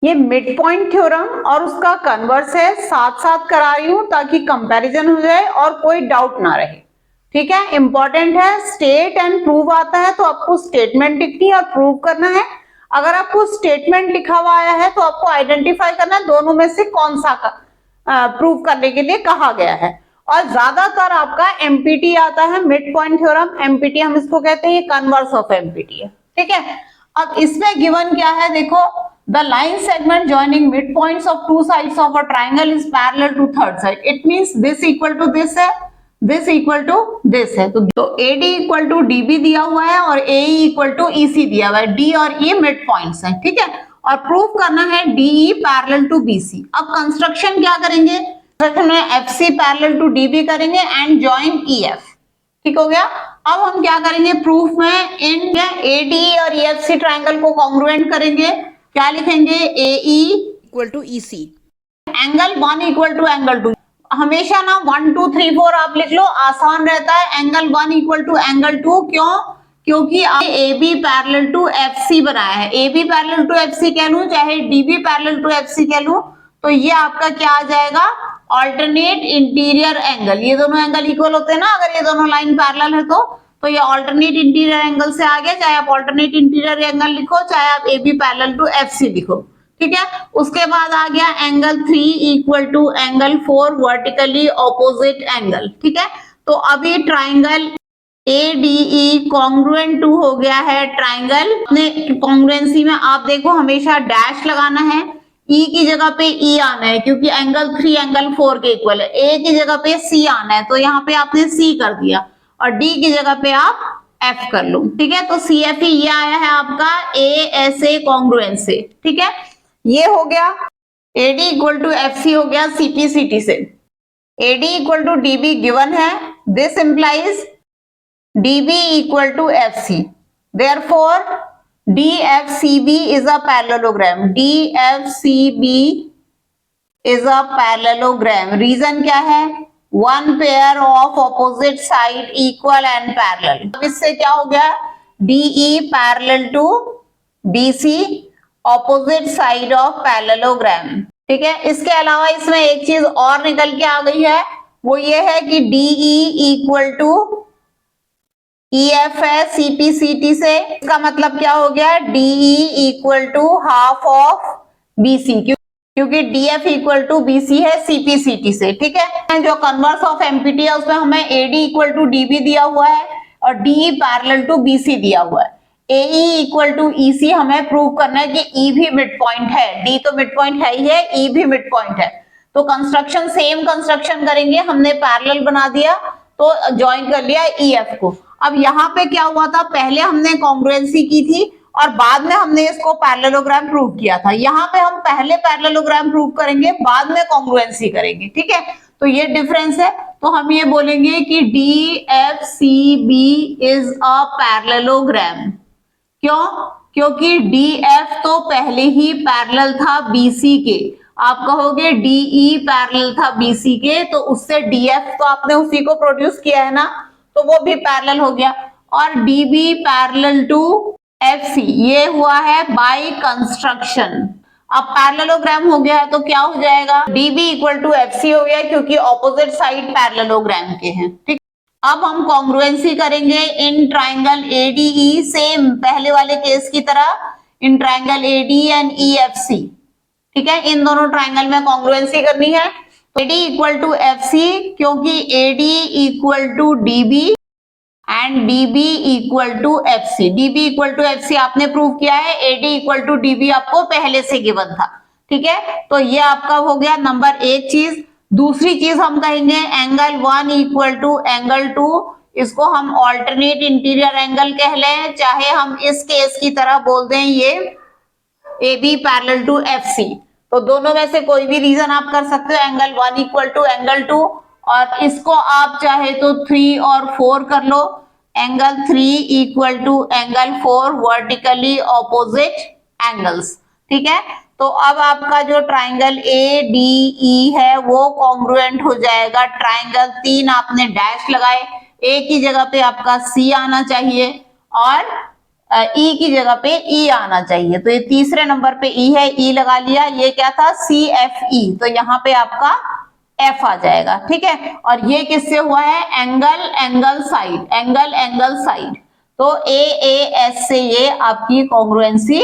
ये mid point theorem और उसका कन्वर्स है, साथ साथ करा रही हूं ताकि कंपैरिजन हो जाए और कोई डाउट ना रहे। ठीक है, इंपॉर्टेंट है। स्टेट एंड प्रूव आता है तो आपको स्टेटमेंट लिखनी है और प्रूव करना है। अगर आपको स्टेटमेंट लिखा हुआ आया है तो आपको आइडेंटिफाई करना है दोनों में से कौन सा प्रूव करने के लिए कहा गया है। और ज्यादातर आपका एमपीटी आता है, मिड पॉइंट थ्योरम, एमपीटी हम इसको कहते हैं, ये कन्वर्स ऑफ एमपीटी है। ठीक है, अब इसमें गिवन क्या है देखो, the line segment joining mid points of two sides of a triangle is parallel to third side. It means this equal to this है, दिस इक्वल टू दिस है। तो AD इक्वल टू DB दिया हुआ है और AE equal to EC दिया हुआ है। D और E मिड पॉइंट्स हैं। ठीक है, और प्रूव करना है DE पैरेलल टू BC। अब कंस्ट्रक्शन क्या करेंगे, कंस्ट्रक्शन में FC पैरेलल टू DB करेंगे एंड जॉइन EF। ठीक हो गया। अब हम क्या करेंगे प्रूफ में, इन AD और EFC ट्राइंगल को कॉन्ग्रुएंट करेंगे। क्या लिखेंगे, AE equal to EC, angle 1 equal to angle 2। हमेशा ना 1 2 3 4 आप लिख लो, आसान रहता है। एंगल 1 इक्वल टू एंगल 2, क्यों, क्योंकि AB पैरेलल टू FC बनाया है। AB पैरेलल टू FC कह लूं चाहे DB पैरेलल टू FC कह लूं, तो ये आपका क्या आ जाएगा, ऑल्टरनेट इंटीरियर एंगल। ये दोनों एंगल इक्वल होते हैं ना, अगर ये दोनों लाइन पैरेलल है तो ये ऑल्टरनेट इंटीरियर एंगल से आ गया। चाहे आप ऑल्टरनेट इंटीरियर एंगल लिखो, चाहे आप AB पैरेलल टू FC लिखो। ठीक है, उसके बाद आ गया angle 3 equal to angle 4 vertically opposite angle. ठीक है, तो अभी ट्राइंगल ADE कॉन्ग्रुएंट टू हो गया है ट्राइंगल। अपने कॉन्ग्रुएंसी में आप देखो हमेशा डैश लगाना है, E की जगह पे E आना है क्योंकि एंगल 3 एंगल 4 के इक्वल है। A की जगह पे C आना है तो यहाँ पे आपने C कर दिया और D की जगह पे आप F कर लो। ठीक है, तो CFE ये आया है आपका ASA कॉन्ग्रुएंस से। ठीक है, ये हो गया AD इक्वल टू FC हो गया CPCT से। AD equal to DB given है, this implies DB equal to FC, therefore DFCB is a parallelogram। DFCB is a parallelogram। Reason क्या है, one pair of opposite side equal and parallel. अब इससे क्या हो गया, DE parallel to BC opposite side of parallelogram. ठीक है, इसके अलावा इसमें एक चीज और निकल के आ गई है, वो ये है कि DE इक्वल टू EF है CPCT से। इसका मतलब क्या हो गया, DE equal to half of BC, क्योंकि DF इक्वल टू BC है CPCT से। ठीक है, जो कन्वर्स ऑफ MPT है उसमें हमें AD इक्वल टू DB दिया हुआ है और DE पैरेलल टू BC दिया हुआ है। AE इक्वल टू EC हमें प्रूव करना है कि E भी मिड पॉइंट है। D तो मिड पॉइंट है ही है, E भी मिड पॉइंट है। तो कंस्ट्रक्शन सेम कंस्ट्रक्शन करेंगे, हमने पैरेलल बना दिया तो ज्वाइन कर लिया EF को। अब यहाँ पे क्या हुआ था, पहले हमने कॉन्ग्रुएंसी की थी और बाद में हमने इसको पैरेललोग्राम प्रूव किया था। यहाँ पे हम पहले पैरेललोग्राम प्रूव करेंगे, बाद में कॉन्ग्रुएंसी करेंगे। ठीक है, तो ये डिफरेंस है। तो हम ये बोलेंगे कि DFCB इज अ पैरेललोग्राम। क्यों, क्योंकि DF तो पहले ही पैरेलल था BC के। आप कहोगे DE पैरेलल था BC के, तो उससे DF तो आपने उसी को प्रोड्यूस किया है ना, तो वो भी पैरेलल हो गया। और DB पैरेलल टू FC ये हुआ है बाय कंस्ट्रक्शन। अब पैरेललोग्राम हो गया है तो क्या हो जाएगा, DB इक्वल टू FC हो गया क्योंकि ऑपोजिट साइड पैरेललोग्राम के हैं। ठीक, अब हम कॉन्ग्रुएंसी करेंगे इन ट्राइंगल ADE, सेम पहले वाले केस की तरह, in triangle AD and EFC। ठीक है, इन दोनों ट्राइंगल में कॉन्ग्रुएंसी करनी है। तो AD इक्वल टू FC क्योंकि AD equal to DB and DB equal to FC। DB equal to FC आपने प्रूव किया है, AD इक्वल टू DB आपको पहले से गिवन था। ठीक है, तो ये आपका हो गया नंबर एक चीज। दूसरी चीज हम कहेंगे एंगल 1 इक्वल टू एंगल 2, इसको हम ऑल्टरनेट इंटीरियर एंगल कह लें, चाहे हम इस केस की तरह बोल दें ये AB पैरेलल टू FC। तो दोनों में से कोई भी रीजन आप कर सकते हो, एंगल 1 इक्वल टू एंगल 2, और इसको आप चाहे तो 3 और 4 कर लो, angle 3 equal to angle 4 vertically opposite angles. ठीक है, तो अब आपका जो ट्राइंगल ADE है वो कॉन्ग्रुएंट हो जाएगा ट्राइंगल 3 आपने डैश लगाए, A की जगह पे आपका C आना चाहिए और ई की जगह पे ई आना चाहिए, तो ये तीसरे नंबर पे ई है, ई लगा लिया। ये क्या था, सी एफ ई, तो यहाँ पे आपका एफ आ जाएगा, ठीक है। और ये किससे हुआ है, angle angle side, angle angle side, तो ए एस से ये आपकी कॉन्ग्रुएंसी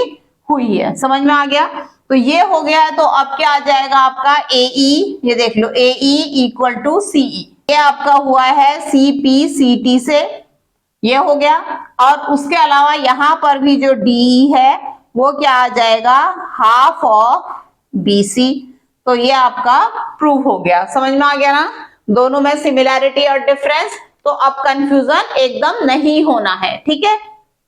हुई है, समझ में आ गया। तो ये हो गया है, तो अब क्या आ जाएगा आपका ए ई, ये देख लो ए ई इक्वल टू सीई, ये आपका हुआ है सी पी सी टी से, ये हो गया। और उसके अलावा यहां पर भी जो डी है वो क्या आ जाएगा, हाफ ऑफ बीसी, तो ये आपका प्रूव हो गया, समझ में आ गया ना, दोनों में सिमिलैरिटी और डिफरेंस। तो अब कंफ्यूजन एकदम नहीं होना है, ठीक है।